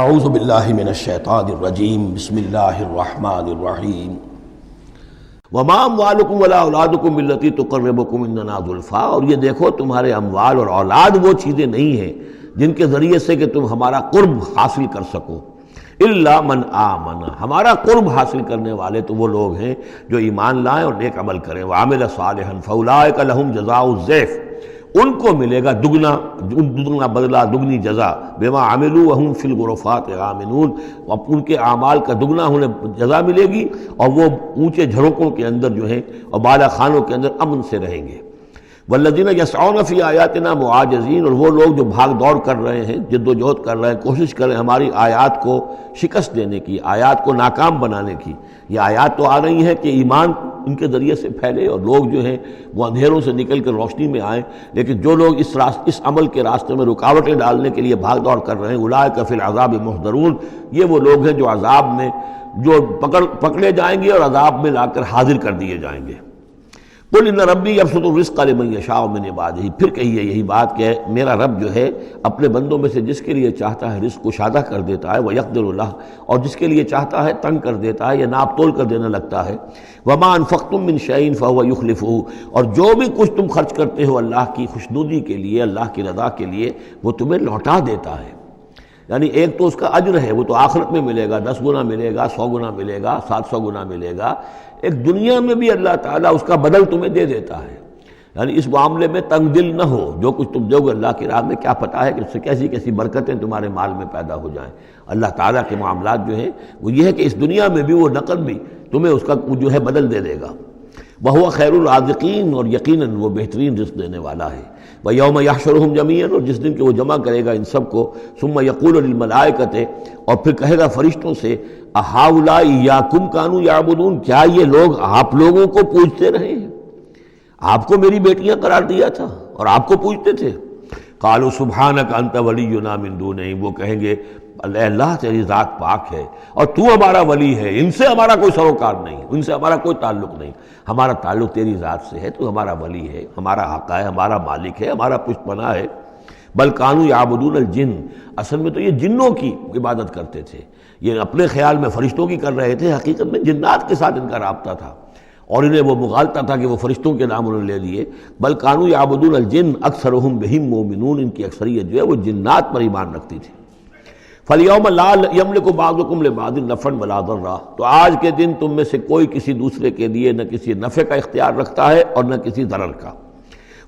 اعوذ باللہ من الشیطان الرجیم بسم اللہ الرحمن الرحیم وما اموالکم ولا اولادکم بالتی تقربکم عندنا زلفیٰ، اور یہ دیکھو تمہارے اموال اور اولاد وہ چیزیں نہیں ہیں جن کے ذریعے سے کہ تم ہمارا قرب حاصل کر سکو، الا من آمن، ہمارا قرب حاصل کرنے والے تو وہ لوگ ہیں جو ایمان لائیں اور نیک عمل کریں، وعمل صالحا فاولئک لہم جزاء الضعف، ان کو ملے گا دگنا بدلہ، دگنی جزا، بما عملوا وہم فی الغرفات آمنون، ان کے اعمال کا دگنا انہیں جزا ملے گی اور وہ اونچے جھروکوں کے اندر جو ہیں اور بالا خانوں کے اندر امن سے رہیں گے۔ والذین یسعون فی آیاتنا معاجزین، اور وہ لوگ جو بھاگ دوڑ کر رہے ہیں، جد و جہد کر رہے ہیں، کوشش کر رہے ہیں ہماری آیات کو شکست دینے کی، آیات کو ناکام بنانے کی۔ یہ آیات تو آ رہی ہیں کہ ایمان ان کے ذریعے سے پھیلے اور لوگ جو ہیں وہ اندھیروں سے نکل کر روشنی میں آئیں، لیکن جو لوگ اس عمل کے راستے میں رکاوٹیں ڈالنے کے لیے بھاگ دوڑ کر رہے ہیں، اولئک فی العذاب محضرون، یہ وہ لوگ ہیں جو عذاب میں پکڑے جائیں گے اور عذاب میں لا کر حاضر کر دیے جائیں گے۔ قل ان ربی یبسط الرزق لمن یشاء من عبادہ، پھر کہیے یہی بات کہ میرا رب جو ہے اپنے بندوں میں سے جس کے لیے چاہتا ہے رزق کشادہ کر دیتا ہے، ویقدر لہ، اور جس کے لیے چاہتا ہے تنگ کر دیتا ہے یا ناپ تول کر دینے لگتا ہے۔ وما انفقتم من شیء فهو یخلفہ، اور جو بھی کچھ تم خرچ کرتے ہو اللہ کی خوشنودی کے لیے، اللہ کی رضا کے لیے، وہ تمہیں لوٹا دیتا ہے۔ یعنی ایک تو اس کا اجر ہے، وہ تو آخرت میں ملے گا، 10 گنا ملے گا، 100 گنا ملے گا، 700 گنا ملے گا، ایک دنیا میں بھی اللہ تعالیٰ اس کا بدل تمہیں دے دیتا ہے۔ یعنی اس معاملے میں تنگ دل نہ ہو، جو کچھ تم دو گے اللہ کی راہ میں کیا پتہ ہے کہ اس سے کیسی کیسی برکتیں تمہارے مال میں پیدا ہو جائیں۔ اللہ تعالیٰ کے معاملات جو ہیں وہ یہ ہے کہ اس دنیا میں بھی وہ نقد بھی تمہیں اس کا جو ہے بدل دے دے گا۔ وَهُوَ خَيْرُ الرَّازِقِينَ، اور یقیناً وہ بہترین رزق دینے والا ہے۔ وَيَوْمَ يَحْشُرُهُمْ جَمِيعًا، اور جس دن کہ وہ جمع کرے گا ان سب کو، ثُمَّ يَقُولُ لِلْمَلَائِكَةِ، اور پھر کہے گا فرشتوں سے، أَهَٰؤُلَاءِ إِيَّاكُمْ كَانُوا يَعْبُدُونَ، کیا یہ لوگ آپ لوگوں کو پوجتے رہے ہیں؟ آپ کو میری بیٹیاں قرار دیا تھا اور آپ کو پوجتے تھے۔ قَالُوا سُبْحَانَكَ أَنْتَ وَلِيُّنَا مِن دُونِهِمْ، وہ کہیں گے اللہ تیری ذات پاک ہے اور تو ہمارا ولی ہے، ان سے ہمارا کوئی سروکار نہیں، ان سے ہمارا کوئی تعلق نہیں، ہمارا تعلق تیری ذات سے ہے، تو ہمارا ولی ہے، ہمارا آقا ہے، ہمارا مالک ہے، ہمارا پشت پناہ ہے۔ بل کانوا یعبدون الجن، اصل میں تو یہ جنوں کی عبادت کرتے تھے، یہ اپنے خیال میں فرشتوں کی کر رہے تھے، حقیقت میں جنات کے ساتھ ان کا رابطہ تھا اور انہیں وہ مغالطہ تھا کہ وہ فرشتوں کے نام انہوں نے لے لیے۔ بل کانوا یعبدون الجن اکثرهم بهم مؤمنون، ان کی اکثریت جو ہے وہ جنات پر ایمان رکھتی تھی۔ فَالْيَوْمَ لَا يَمْلِكُ بَعْضُكُمْ لِبَعْضٍ نَفْعًا وَلَا ضَرًّا، تو آج کے دن تم میں سے کوئی کسی دوسرے کے لیے نہ کسی نفع کا اختیار رکھتا ہے اور نہ کسی ضرر کا۔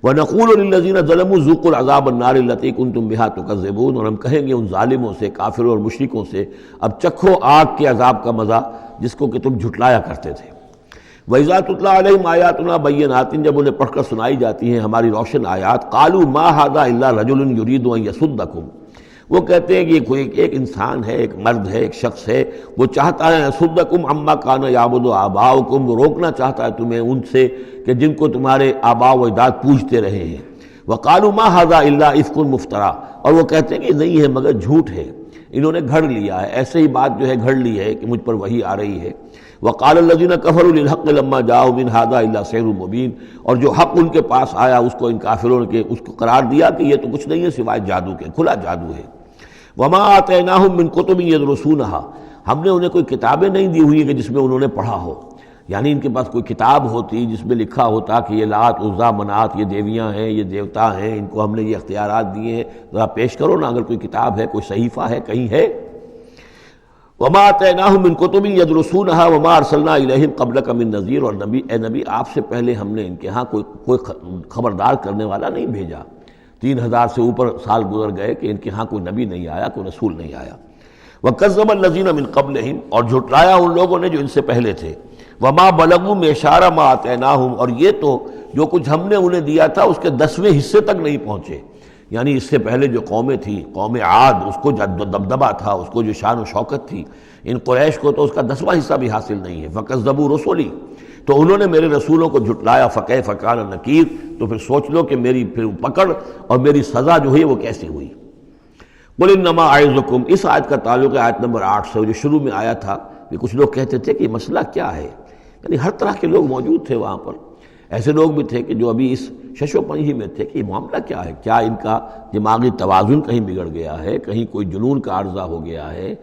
وَنَقُولُ لِلَّذِينَ ظَلَمُوا ذُوقُوا الْعَذَابَ النَّارِ الَّتِي كُنتُم بِهَا تُكَذِّبُونَ، اور ہم کہیں گے ان ظالموں سے، کافروں اور مشرکوں سے، اب چکھو آگ کے عذاب کا مزہ جس کو کہ تم جھٹلایا کرتے تھے۔ وَإِذَا تُتْلَىٰ عَلَيْهِمْ آيَاتُنَا بَيِّنَاتٍ، جب انہیں پڑھ کر سنائی جاتی ہیں ہماری روشن آیات، قَالُوا مَا هَٰذَا إِلَّا رَجُلٌ يُرِيدُ أَن يَصُدَّكُمْ، وہ کہتے ہیں کہ یہ کوئی ایک انسان ہے، ایک مرد ہے، ایک شخص ہے، وہ چاہتا ہے يَصُدَّكُمْ عَمَّا كَانَ يَعْبُدُ آبَاؤُكُمْ، وہ روکنا چاہتا ہے تمہیں ان سے کہ جن کو تمہارے آباء و اجداد پوجتے رہے ہیں۔ وَقَالُوا مَا هَٰذَا إِلَّا إِفْكٌ مُفْتَرًى، اور وہ کہتے ہیں کہ نہیں ہے مگر جھوٹ ہے، انہوں نے گھڑ لیا ہے، ایسے ہی بات جو ہے گھڑ لی ہے کہ مجھ پر وحی آ رہی ہے۔ وَقَالَ الَّذِينَ كَفَرُوا لِلْحَقِّ لَمَّا جَاءَهُمْ إِنْ هَٰذَا إِلَّا سِحْرٌ مُّبِينٌ، اور جو حق ان کے پاس آیا اس کو ان کافروں نے اس کو قرار دیا کہ یہ تو کچھ نہیں ہے سوائے جادو کے، کھلا جادو ہے۔ وَمَا آتَيْنَاهُم مِّن كُتُبٍ يَدْرُسُونَهَا، ہم نے انہیں کوئی کتابیں نہیں دی ہوئی کہ جس میں انہوں نے پڑھا ہو، یعنی ان کے پاس کوئی کتاب ہوتی جس میں لکھا ہوتا کہ یہ لات عزا منات یہ دیویاں ہیں، یہ دیوتا ہیں، ان کو ہم نے یہ اختیارات دیے ہیں، ذرا پیش کرو نا، اگر کوئی کتاب ہے، کوئی صحیفہ ہے، کہیں ہے۔ وَمَا آتَيْنَاهُم مِّن كُتُبٍ يَدْرُسُونَهَا وَمَا أَرْسَلْنَا إِلَيْهِمْ قَبْلَكَ مِن نَذِيرٍ، اور نبی اے نبی آپ سے پہلے ہم نے ان کے ہاں کوئی خبردار کرنے والا نہیں بھیجا۔ 3000 سے اوپر سال گزر گئے کہ ان کے ہاں کوئی نبی نہیں آیا، کوئی رسول نہیں آیا۔ وَكَذَّبَ الَّذِينَ مِن قَبْلِهِمْ، اور جھٹلایا ان لوگوں نے جو ان سے پہلے تھے۔ وَمَا بَلَغُوا مِعْشَارَ مَا آتَيْنَاهُمْ، اور یہ تو جو کچھ ہم نے انہیں دیا تھا اس کے 10ویں حصے تک نہیں پہنچے، یعنی اس سے پہلے جو قومیں تھیں، قوم عاد، اس کو جو دبدبہ تھا، اس کو جو شان و شوکت تھی، ان قریش کو تو اس کا 10واں حصہ بھی حاصل نہیں ہے۔ فَكَذَّبُوا رُسُلِي، تو انہوں نے میرے رسولوں کو جھٹلایا۔ فَكَيْفَ كَانَ نَكِيرٌ، تو پھر سوچ لو کہ میری پھر پکڑ اور میری سزا جو ہے وہ کیسی ہوئی۔ قُلْ إِنَّمَا أَعِظُكُمْ، اس آیت کا تعلق ہے آیت نمبر 8 سے، جو شروع میں آیا تھا کہ کچھ لوگ کہتے تھے کہ یہ مسئلہ کیا ہے، یعنی ہر طرح کے لوگ موجود تھے وہاں پر، ایسے لوگ بھی تھے کہ جو ابھی اس شش و پنج ہی میں تھے کہ یہ معاملہ کیا ہے، کیا ان کا دماغی توازن کہیں بگڑ گیا ہے، کہیں کوئی جنون کا عارضہ ہو گیا ہے،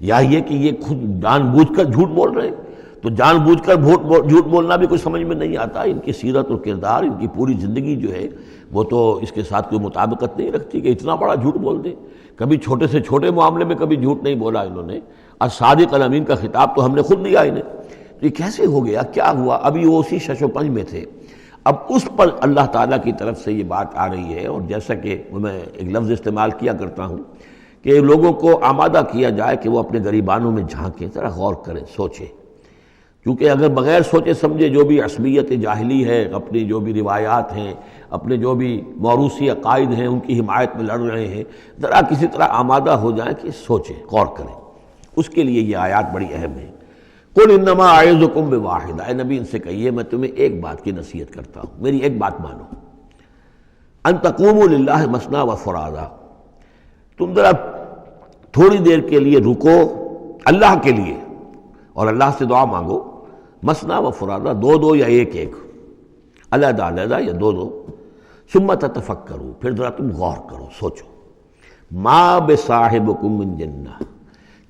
یا یہ کہ یہ خود جان بوجھ کر جھوٹ بول رہے ہیں۔ تو جان بوجھ کر جھوٹ بولنا بھی کچھ سمجھ میں نہیں آتا، ان کی سیرت اور کردار، ان کی پوری زندگی جو ہے وہ تو اس کے ساتھ کوئی مطابقت نہیں رکھتی کہ اتنا بڑا جھوٹ بول دیں۔ کبھی چھوٹے سے چھوٹے معاملے میں کبھی جھوٹ نہیں بولا انہوں نے، اور صادق الامین کا خطاب تو ہم نے خود دیا انہیں۔ تو یہ کیسے ہو گیا، کیا ہوا؟ ابھی وہ اسی شش و پنج میں تھے، اب اس پر اللہ تعالیٰ کی طرف سے یہ بات آ رہی ہے۔ اور جیسا کہ میں ایک لفظ استعمال کیا کرتا ہوں کہ لوگوں کو آمادہ کیا جائے کہ وہ اپنے گریبانوں میں جھانکیں، ذرا غور کریں، سوچیں، کیونکہ اگر بغیر سوچے سمجھے جو بھی عصبیت جاہلی ہے، اپنی جو بھی روایات ہیں، اپنے جو بھی موروثی عقائد ہیں، ان کی حمایت میں لڑ رہے ہیں، ذرا کسی طرح آمادہ ہو جائیں کہ سوچیں، غور کریں۔ اس کے لیے یہ آیات بڑی اہم ہیں۔ قل انما اعظکم بواحد، اے نبی ان سے کہیے میں تمہیں ایک بات کی نصیحت کرتا ہوں، میری ایک بات مانو، ان تقوموا للہ مثنی و فرادا، تم ذرا تھوڑی دیر کے لیے رکو اللہ کے لیے اور اللہ سے دعا مانگو، مثنی و فرادا، دو دو یا ایک ایک، علیحدہ علیحدہ یا دو دو، ثم تتفکروا، پھر ذرا تم غور کرو، سوچو، ما بصاحبکم من جنہ،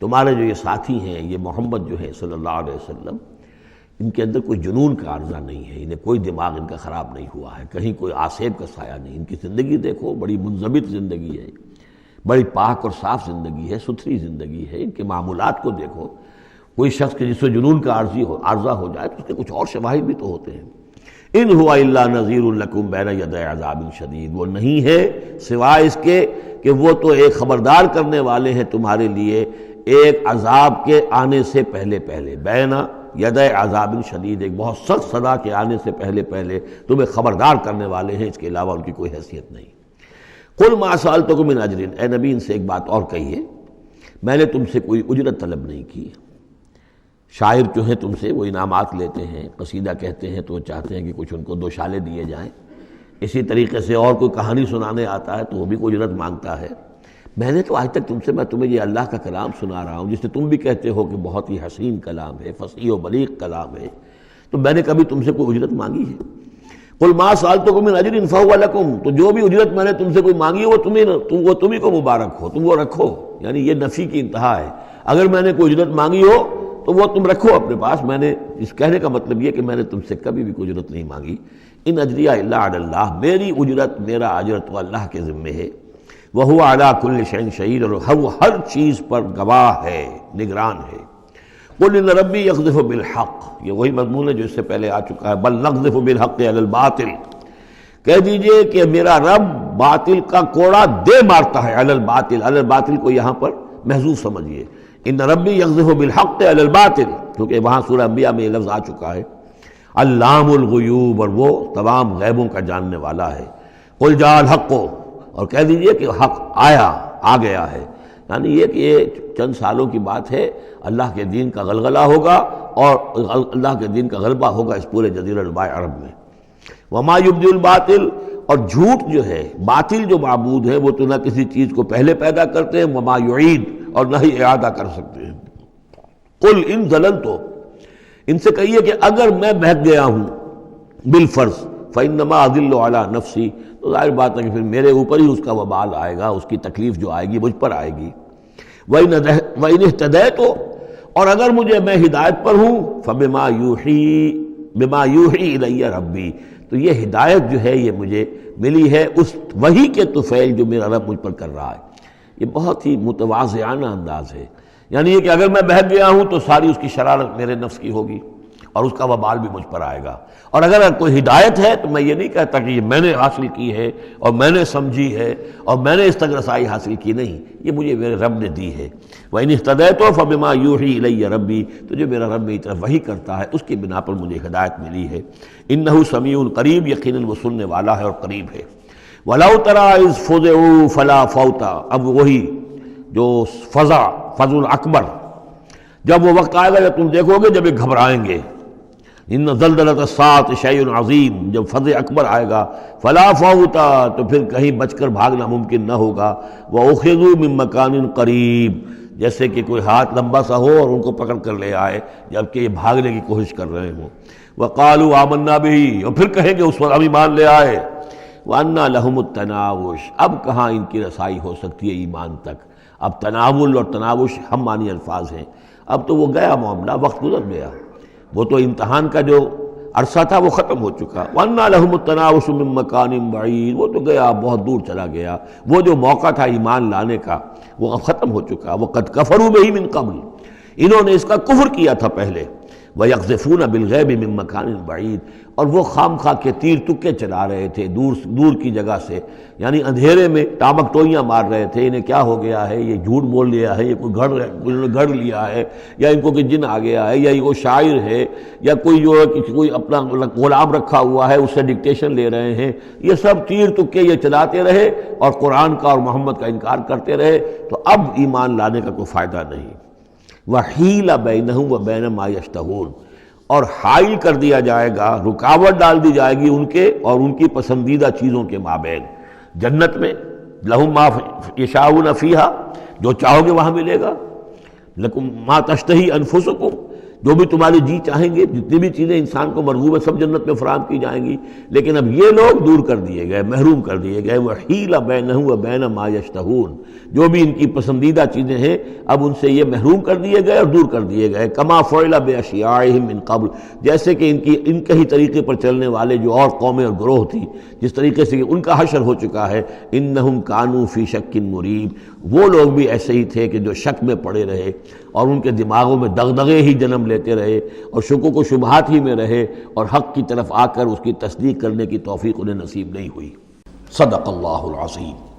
تمہارے جو یہ ساتھی ہیں، یہ محمد جو ہے صلی اللہ علیہ وسلم، ان کے اندر کوئی جنون کا عارضہ نہیں ہے، انہیں کوئی دماغ ان کا خراب نہیں ہوا ہے، کہیں کوئی آسیب کا سایہ نہیں، ان کی زندگی دیکھو، بڑی منضبط زندگی ہے، بڑی پاک اور صاف زندگی ہے، ستھری زندگی ہے، ان کے معمولات کو دیکھو۔ کوئی شخص کے جس سے جنون کا عارضہ ہو جائے تو اس کے کچھ اور شواہد بھی تو ہوتے ہیں۔ ان ہوا الا نذیر لکم بین یدی عذاب شدید، وہ نہیں ہے سوائے اس کے کہ وہ تو ایک خبردار کرنے والے ہیں تمہارے لیے ایک عذاب کے آنے سے پہلے پہلے، بین یدی عذاب شدید، ایک بہت سخت سزا کے آنے سے پہلے پہلے تمہیں خبردار کرنے والے ہیں، اس کے علاوہ ان کی کوئی حیثیت نہیں۔ قل ما سألتکم من اجر، اے نبی ان سے ایک بات اور کہیے، میں نے تم سے کوئی اجرت طلب نہیں کی۔ شاعر جو ہیں تم سے وہ انعامات لیتے ہیں، قصیدہ کہتے ہیں تو وہ چاہتے ہیں کہ کچھ ان کو دو شالے دیے جائیں، اسی طریقے سے اور کوئی کہانی سنانے آتا ہے تو وہ بھی کوئی اجرت مانگتا ہے۔ میں نے تو آج تک تم سے، میں تمہیں یہ اللہ کا کلام سنا رہا ہوں جس سے تم بھی کہتے ہو کہ بہت ہی حسین کلام ہے، فصیح و بلیغ کلام ہے، تو میں نے کبھی تم سے کوئی اجرت مانگی ہے؟ قل ما سألتکم من اجر فہو لکم، تو جو بھی اجرت میں نے تم سے کوئی مانگی ہے وہ تمہیں کو مبارک ہو، تم وہ رکھو، یعنی یہ نفی کی انتہا ہے۔ اگر میں نے کوئی اجرت مانگی ہو تو وہ تم رکھو اپنے پاس، میں نے اس کہنے کا مطلب یہ کہ میں نے تم سے کبھی بھی کوئی اجرت نہیں مانگی۔ ان اجریہ الا علی اللہ، میری اجرت، میرا اجر تو اللہ کے ذمے ہے۔ وَهُوَ عَلَىٰ كُلِّ شَيْءٍ شَهِيدٌ، اور وہ ہر چیز پر گواہ ہے، نگران ہے۔ قُلْ إِنَّ رَبِّي يَقْذِفُ بِالْحَقِّ، یہ وہی مضمون ہے جو اس سے پہلے آ چکا ہے، بَلْ نَقْذِفُ بِالْحَقِّ عَلَى الْبَاطِلِ، کہہ دیجئے کہ میرا رب باطل کا کوڑا دے مارتا ہے، علی الباطل، علی الباطل کو یہاں پر محذوف سمجھیے، ان ربی یقذف بالحق علی الباطل، کیونکہ وہاں سورہ انبیاء میں یہ لفظ آ چکا ہے، علام الغیوب، اور وہ تمام غیبوں کا جاننے والا ہے۔ قل جاء الحق، اور کہہ دیجئے کہ حق آ گیا ہے، یعنی یہ کہ یہ چند سالوں کی بات ہے، اللہ کے دین کا غلغلہ ہوگا اور اللہ کے دین کا غلبہ ہوگا اس پورے جزیرہ نما عرب میں۔ وما یبدی الباطل، اور جھوٹ جو ہے، باطل جو معبود ہے وہ تو نہ کسی چیز کو پہلے پیدا کرتے ہیں، وما یعید، اور نہ ہی اعادہ کر سکتے ہیں۔ قل ان ضللت، ان سے کہیے کہ اگر میں بہک گیا ہوں بالفرض، فانما اضل علی نفسی، تو ظاہر بات ہے کہ پھر میرے اوپر ہی اس کا وبال آئے گا، اس کی تکلیف جو آئے گی مجھ پر آئے گی۔ وَإِنِ اهْتَدَيْتُ، اور اگر میں ہدایت پر ہوں، فَبِمَا يُوحِي إِلَيَّ رَبِّي، تو یہ ہدایت جو ہے یہ مجھے ملی ہے اس وحی کے طفیل جو میرا رب مجھ پر کر رہا ہے۔ یہ بہت ہی متواضعانہ انداز ہے، یعنی یہ کہ اگر میں بہک گیا ہوں تو ساری اس کی شرارت میرے نفس کی ہوگی اور اس کا وبال بھی مجھ پر آئے گا، اور اگر کوئی ہدایت ہے تو میں یہ نہیں کہتا کہ یہ میں نے حاصل کی ہے اور میں نے سمجھی ہے اور میں نے اس تک رسائی حاصل کی، نہیں، یہ مجھے میرے رب نے دی ہے۔ وَإِنِ اهْتَدَيْتُ فَبِمَا يُوحِي إِلَيَّ رَبِّي، تو جو میرا رب میری طرف وحی کرتا ہے اس کی بنا پر مجھے ہدایت ملی ہے۔ إِنَّهُ سَمِيعٌ قریب، یقیناً وہ سننے والا ہے اور قریب ہے۔ وَلَوْ تَرَىٰ إِذْ فُزِعُوا فَلَا فَوْتَ، اب وہی جو فضا الاکبر، جب وہ وقت آئے گا جب تم دیکھو گے جب یہ گھبرائیں گے، ان زلزلۃ الساعۃ شیء عظیم، جب فضا اکبر آئے گا، فلا فوت، تو پھر کہیں بچ کر بھاگنا ممکن نہ ہوگا، وَأُخِذُوا مِن مَّكَانٍ قریب، جیسے کہ کوئی ہاتھ لمبا سا ہو اور ان کو پکڑ کر لے آئے جبکہ یہ بھاگنے کی کوشش کر رہے ہوں۔ وقالوا آمنا به، اور پھر کہیں گے اس وقت ہم ایمان لے آئے، وَأَنَّىٰ لَهُمُ التَّنَاوُشُ، اب کہاں ان کی رسائی ہو سکتی ہے ایمان تک۔ اب تناول اور تناوش ہم معنی الفاظ ہیں، اب تو وہ گیا معاملہ، وقت گزر گیا، وہ تو امتحان کا جو عرصہ تھا وہ ختم ہو چکا۔ وَأَنَّىٰ لَهُمُ التَّنَاوُشُ مِن مَّكَانٍ بَعِيدٍ، وہ تو گیا، بہت دور چلا گیا، وہ جو موقع تھا ایمان لانے کا وہ اب ختم ہو چکا۔ وَقَدْ كَفَرُوا بِهِ مِن قَبْلُ، انہوں نے اس کا کفر کیا تھا پہلے۔ وَيَقْذِفُونَ بِالْغَيْبِ مِن مَّكَانٍ بَعِيدٍ، اور وہ خام خواہ کے تیر تکے چلا رہے تھے دور کی جگہ سے، یعنی اندھیرے میں ٹامک ٹوئیاں مار رہے تھے، انہیں کیا ہو گیا ہے، یہ جھوٹ بول لیا ہے، یہ کوئی گھڑ لیا ہے، یا ان کو کہ جن آ گیا ہے، یا یہ وہ شاعر ہے، یا کوئی جو ہے کوئی اپنا غلام رکھا ہوا ہے اس سے ڈکٹیشن لے رہے ہیں۔ یہ سب تیر تکے یہ چلاتے رہے اور قرآن کا اور محمد کا انکار کرتے رہے، تو اب ایمان لانے کا کوئی فائدہ نہیں۔ وَحِيلَ بَيْنَهُمْ وَبَيْنَ مَا يَشْتَهُونَ، اور حائل کر دیا جائے گا، رکاوٹ ڈال دی جائے گی ان کے اور ان کی پسندیدہ چیزوں کے مابین۔ جنت میں لَهُم مَا يَشَاءُونَ فِيهَا، جو چاہو گے وہاں ملے گا۔ لَكُم مَا تَشْتَهِي أَنفُسُكُم، جو بھی تمہاری جی چاہیں گے، جتنی بھی چیزیں انسان کو مرغوب ہے سب جنت میں فراہم کی جائیں گی، لیکن اب یہ لوگ دور کر دیے گئے، محروم کر دیے گئے۔ وَحِيلَ بَيْنَهُمْ وَبَيْنَ مَا يَشْتَهُونَ، جو بھی ان کی پسندیدہ چیزیں ہیں اب ان سے یہ محروم کر دیے گئے اور دور کر دیے گئے۔ كَمَا فُعِلَ بِأَشْيَاعِهِم مِّن قَبْلُ، جیسے کہ ان کے ہی طریقے پر چلنے والے جو اور قومیں اور گروہ تھی، جس طریقے سے ان کا حشر ہو چکا ہے۔ إِنَّهُمْ كَانُوا فِي شَكٍّ مُّرِيبٍ، وہ لوگ بھی ایسے ہی تھے کہ جو شک میں پڑے رہے اور ان کے دماغوں میں دغدغے ہی جنم لیتے رہے اور شکوک و شبہات ہی میں رہے، اور حق کی طرف آ کر اس کی تصدیق کرنے کی توفیق انہیں نصیب نہیں ہوئی۔ صدق اللہ العظیم۔